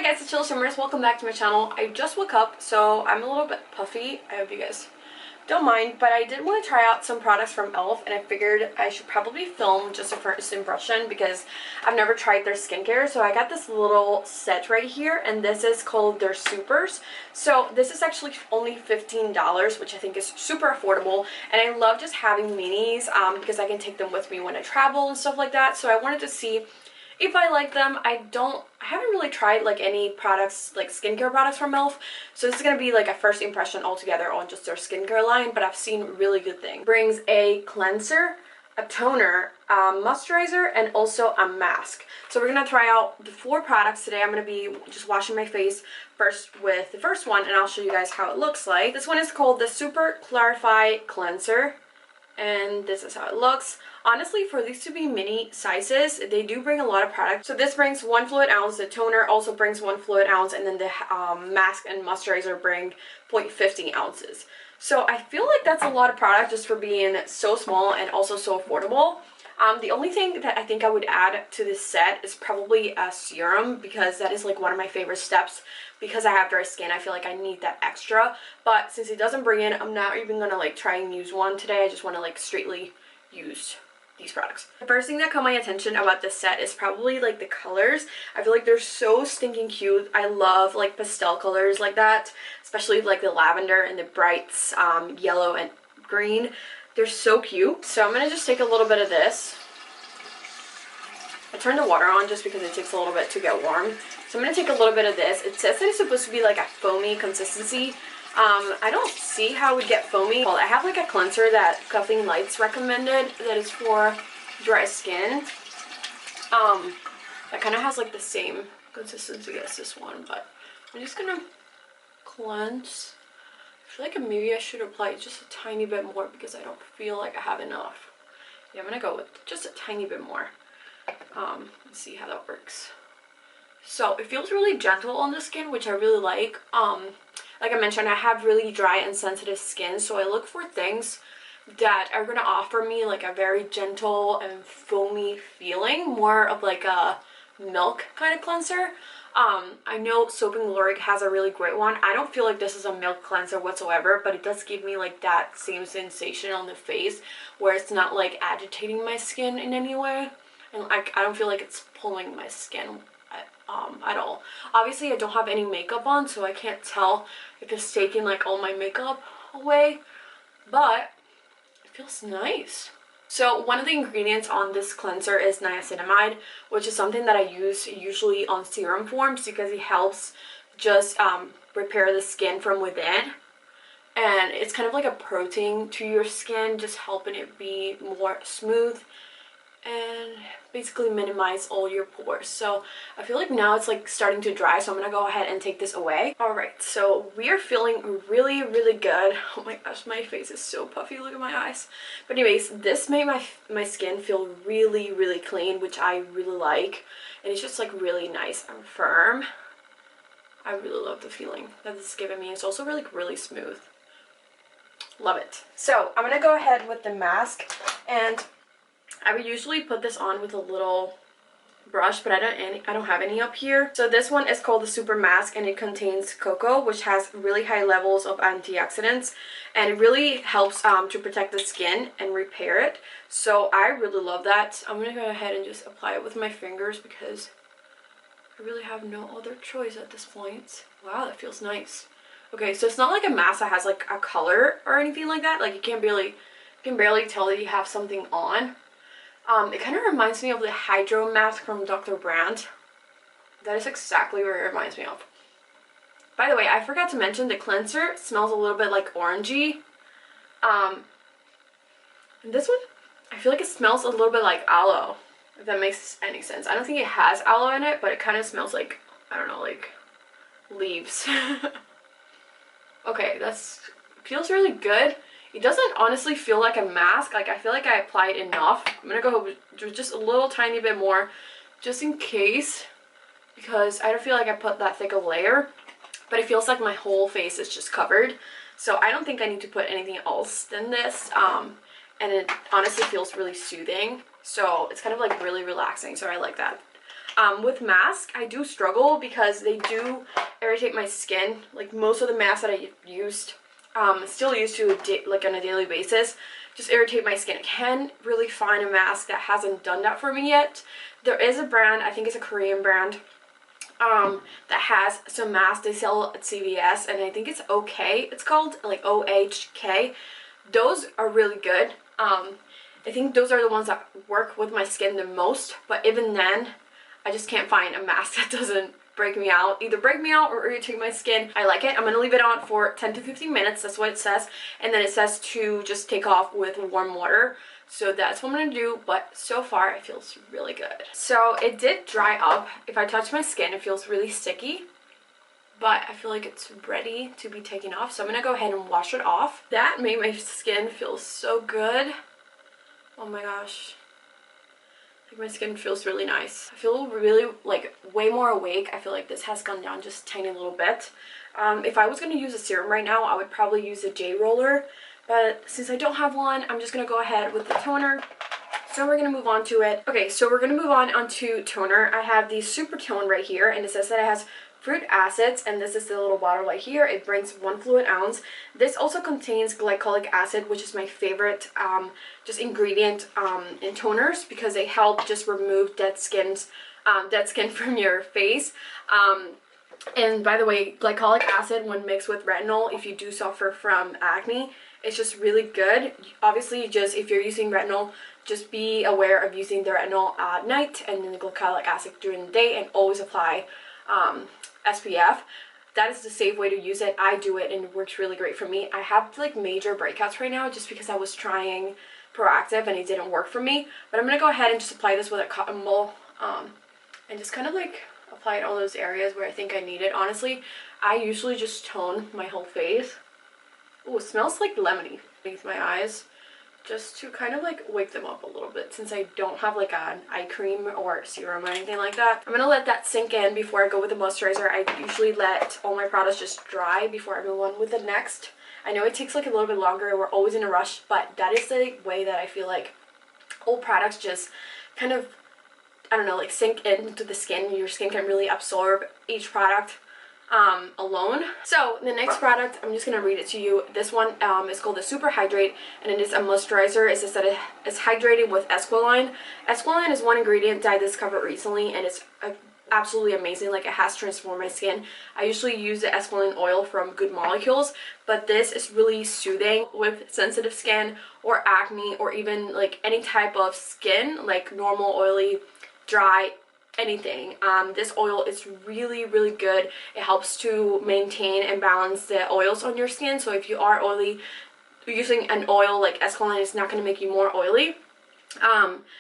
guys, it's Sheila Shimmers. Welcome back to my channel. I just woke up, so I'm a little bit puffy. I hope you guys don't mind, but I did want to try out some products from e.l.f. and I figured I should probably film just a first impression because I've never tried their skincare. So I got this little set right here, and this is called their Supers. So this is actually only $15, which I think is super affordable, and I love just having minis because I can take them with me when I travel and stuff like that. So I wanted to see if I like them. I haven't really tried like any products, like skincare products from e.l.f. So this is going to be like a first impression altogether on just their skincare line, but I've seen really good things. Brings a cleanser, a toner, moisturizer, and also a mask. So we're going to try out the 4 products today. I'm going to be just washing my face first with the first one, and I'll show you guys how it looks like. This one is called the Super Clarify Cleanser, and this is how it looks. Honestly, for these to be mini sizes, they do bring a lot of product. So this brings 1 fluid ounce, the toner also brings 1 fluid ounce, and then the mask and moisturizer bring 0.50 ounces. So I feel like that's a lot of product just for being so small and also so affordable. The only thing that I think I would add to this set is probably a serum, because that is like one of my favorite steps. Because I have dry skin, I feel like I need that extra. But since it doesn't bring in, I'm not even gonna like try and use one today. I just want to like straightly use these products. The first thing that caught my attention about this set is probably like the colors. I feel like they're so stinking cute. I love like pastel colors like that, especially like the lavender and the brights, yellow and green. They're so cute. So I'm gonna just take a little bit of this. I turned the water on just because it takes a little bit to get warm. So I'm gonna take a little bit of this. It says that it's supposed to be like a foamy consistency. I don't see how it would get foamy. Well, I have like a cleanser that Cuffing Lights recommended that is for dry skin. That kind of has like the same consistency as this one, but I'm just gonna cleanse. I feel like maybe I should apply just a tiny bit more because I don't feel like I have enough. Yeah, I'm gonna go with just a tiny bit more. Let's see how that works. So it feels really gentle on the skin, which I really like. Like I mentioned, I have really dry and sensitive skin, so I look for things that are going to offer me like a very gentle and foamy feeling, more of like a milk kind of cleanser. I know Soap & Glory has a really great one. I don't feel like this is a milk cleanser whatsoever, but it does give me like that same sensation on the face where it's not like agitating my skin in any way, and I don't feel like it's pulling my skin at all. Obviously I don't have any makeup on, so I can't tell if it's taking like all my makeup away, but it feels nice. So one of the ingredients on this cleanser is niacinamide, which is something that I use usually on serum forms because it helps just repair the skin from within, and it's kind of like a protein to your skin, just helping it be more smooth and basically minimize all your pores. So I feel like now it's like starting to dry, so I'm gonna go ahead and take this away. All right, so we are feeling really good. Oh my gosh, my face is so puffy, look at my eyes. But anyways, this made my skin feel really clean, which I really like, and it's just like really nice and firm. I really love the feeling that this is giving me. It's also really smooth. Love it. So I'm gonna go ahead with the mask, and I would usually put this on with a little brush, but I don't have any up here. So this one is called the Super Mask, and it contains cocoa, which has really high levels of antioxidants, and it really helps to protect the skin and repair it. So I really love that. I'm gonna go ahead and just apply it with my fingers because I really have no other choice at this point. Wow, that feels nice. Okay, so it's not like a mask that has like a color or anything like that. Like you can barely tell that you have something on. It kind of reminds me of the Hydro Mask from Dr. Brandt. That is exactly what it reminds me of. By the way, I forgot to mention the cleanser smells a little bit like orangey. And this one, I feel like it smells a little bit like aloe, if that makes any sense. I don't think it has aloe in it, but it kind of smells like, I don't know, like leaves. Okay, feels really good. It doesn't honestly feel like a mask. Like I feel like I applied enough. I'm gonna go with just a little tiny bit more just in case, because I don't feel like I put that thick a layer, but it feels like my whole face is just covered. So I don't think I need to put anything else than this, and it honestly feels really soothing. So it's kind of like really relaxing, so I like that. With masks, I do struggle because they do irritate my skin. Like most of the masks that I used, still used to like on a daily basis, just irritate my skin. I can't really find a mask that hasn't done that for me yet. There is a brand, I think it's a Korean brand, that has some masks they sell at CVS, and I think it's OK. It's called like OHK. Those are really good. I think those are the ones that work with my skin the most, but even then, I just can't find a mask that doesn't break me out. Either break me out or irritate my skin. I like it. I'm going to leave it on for 10 to 15 minutes. That's what it says. And then it says to just take off with warm water. So that's what I'm going to do. But so far, it feels really good. So it did dry up. If I touch my skin, it feels really sticky. But I feel like it's ready to be taken off. So I'm going to go ahead and wash it off. That made my skin feel so good. Oh my gosh. My skin feels really nice. I feel really like way more awake. I feel like this has gone down just a tiny little bit. If I was going to use a serum right now, I would probably use a J roller, but since I don't have one, I'm just going to go ahead with the toner. So we're going to move on to it. Okay, so we're going to move on to toner. I have the Super Tone right here, and it says that it has fruit acids, and this is the little bottle right here. It brings 1 fluid ounce. This also contains glycolic acid, which is my favorite just ingredient in toners, because they help just remove dead skin from your face. And by the way, glycolic acid, when mixed with retinol, if you do suffer from acne, it's just really good. Obviously, just if you're using retinol, just be aware of using the retinol at night and then the glycolic acid during the day, and always apply SPF. That is the safe way to use it. I do it and it works really great for me. I have like major breakouts right now just because I was trying Proactive and it didn't work for me. But I'm going to go ahead and just apply this with a cotton ball and just kind of like apply it all those areas where I think I need it. Honestly, I usually just tone my whole face. Oh, it smells like lemony beneath my eyes, just to kind of like wake them up a little bit, since I don't have like an eye cream or serum or anything like that. I'm gonna let that sink in before I go with the moisturizer. I usually let all my products just dry before I move on with the next. I know it takes like a little bit longer and we're always in a rush, but that is the way that I feel like all products just kind of, I don't know, like sink into the skin. Your skin can really absorb each product alone. So the next product, I'm just going to read it to you. This one is called the Super Hydrate, and it is a moisturizer. It says that it is hydrating with esquiline. Esquiline is one ingredient that I discovered recently, and it's absolutely amazing. Like, it has transformed my skin. I usually use the esquiline oil from Good Molecules, but this is really soothing with sensitive skin or acne, or even like any type of skin, like normal, oily, dry, anything. This oil is really good. It helps to maintain and balance the oils on your skin. So if you are oily, using an oil like esquiline is not going to make you more oily.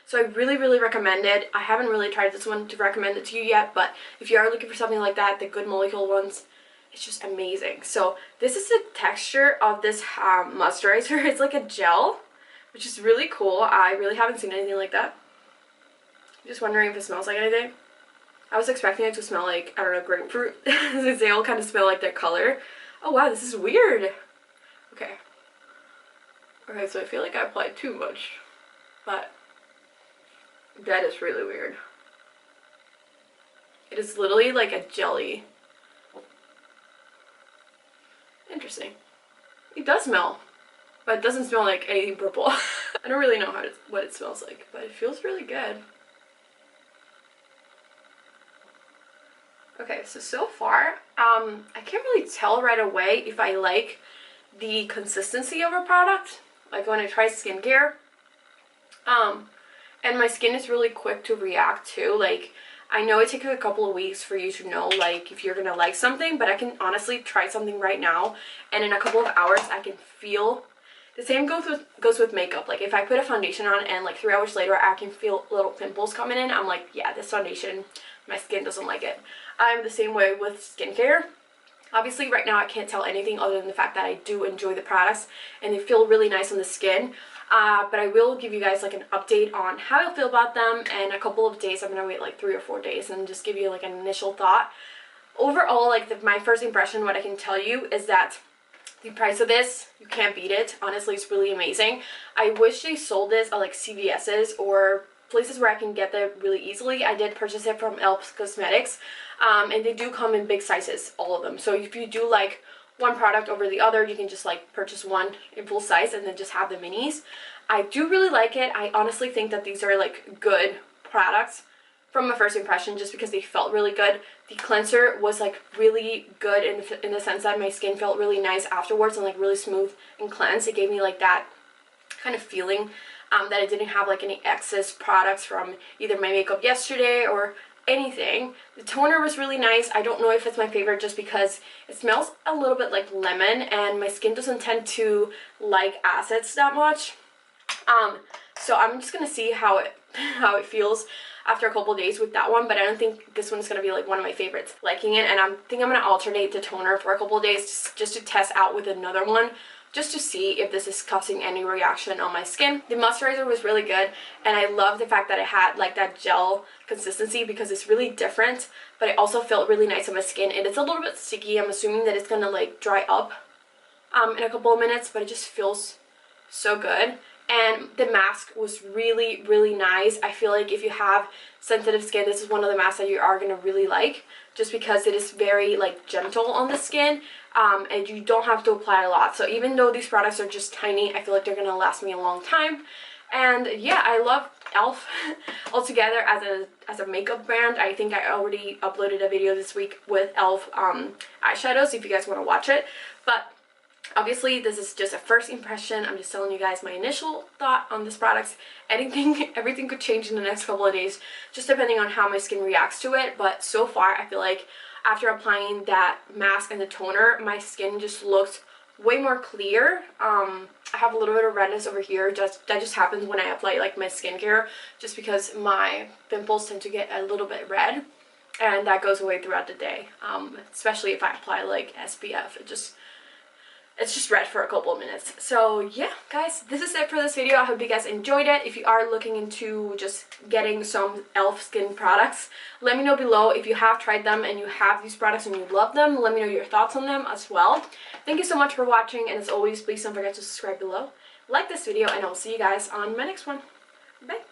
So I really recommend it. I haven't really tried this one to recommend it to you yet, but if you are looking for something like that, the Good Molecule ones, it's just amazing. So this is the texture of this moisturizer. It's like a gel, which is really cool. I really haven't seen anything like that. Just wondering if it smells like anything. I was expecting it to smell like, I don't know, grapefruit, since they all kind of smell like their color. Oh wow, this is weird. Okay, so I feel like I applied too much, but that is really weird. It is literally like a jelly. Interesting. It does smell, but it doesn't smell like anything purple. I don't really know what it smells like, but it feels really good. Okay, so far, I can't really tell right away if I like the consistency of a product, like when I try skincare. And my skin is really quick to react to. Like, I know it takes a couple of weeks for you to know, like, if you're gonna like something, but I can honestly try something right now, and in a couple of hours, I can feel. The same goes with makeup. Like, if I put a foundation on and like 3 hours later, I can feel little pimples coming in, I'm like, yeah, this foundation, my skin doesn't like it. I'm the same way with skincare. Obviously, right now, I can't tell anything other than the fact that I do enjoy the products and they feel really nice on the skin. But I will give you guys like an update on how I feel about them in a couple of days. I'm gonna wait like 3 or 4 days and just give you like an initial thought. Overall, like my first impression, what I can tell you is that the price of this, you can't beat it. Honestly, it's really amazing. I wish they sold this at like CVS's or places where I can get them really easily. I did purchase it from Elf Cosmetics, and they do come in big sizes, all of them. So if you do like one product over the other, you can just like purchase one in full size and then just have the minis. I do really like it. I honestly think that these are like good products from my first impression, just because they felt really good. The cleanser was like really good in the sense that my skin felt really nice afterwards and like really smooth and cleansed. It gave me like that kind of feeling that I didn't have like any excess products from either my makeup yesterday or anything. The toner was really nice. I don't know if it's my favorite just because it smells a little bit like lemon, and my skin doesn't tend to like acids that much. So I'm just gonna see how it feels after a couple days with that one, but I don't think this one's gonna be like one of my favorites liking it, and I think I'm gonna alternate the toner for a couple days just to test out with another one, just to see if this is causing any reaction on my skin. The moisturizer was really good, and I love the fact that it had like that gel consistency because it's really different, but it also felt really nice on my skin, and it's a little bit sticky. I'm assuming that it's gonna like dry up in a couple of minutes, but it just feels so good. And the mask was really, really nice. I feel like if you have sensitive skin, this is one of the masks that you are going to really like, just because it is very like gentle on the skin, and you don't have to apply a lot. So even though these products are just tiny, I feel like they're going to last me a long time. And yeah, I love Elf altogether as a makeup brand. I think I already uploaded a video this week with Elf eyeshadows if you guys want to watch it. But obviously, this is just a first impression. I'm just telling you guys my initial thought on this product. Everything could change in the next couple of days, just depending on how my skin reacts to it. But so far, I feel like after applying that mask and the toner, my skin just looks way more clear. I have a little bit of redness over here. That just happens when I apply like my skincare, just because my pimples tend to get a little bit red, and that goes away throughout the day. Especially if I apply like SPF, it's just red for a couple of minutes. So yeah, guys, this is it for this video. I hope you guys enjoyed it. If you are looking into just getting some Elf skin products, let me know below if you have tried them and you have these products and you love them. Let me know your thoughts on them as well. Thank you so much for watching, and as always, please don't forget to subscribe below, like this video, and I'll see you guys on my next one. Bye.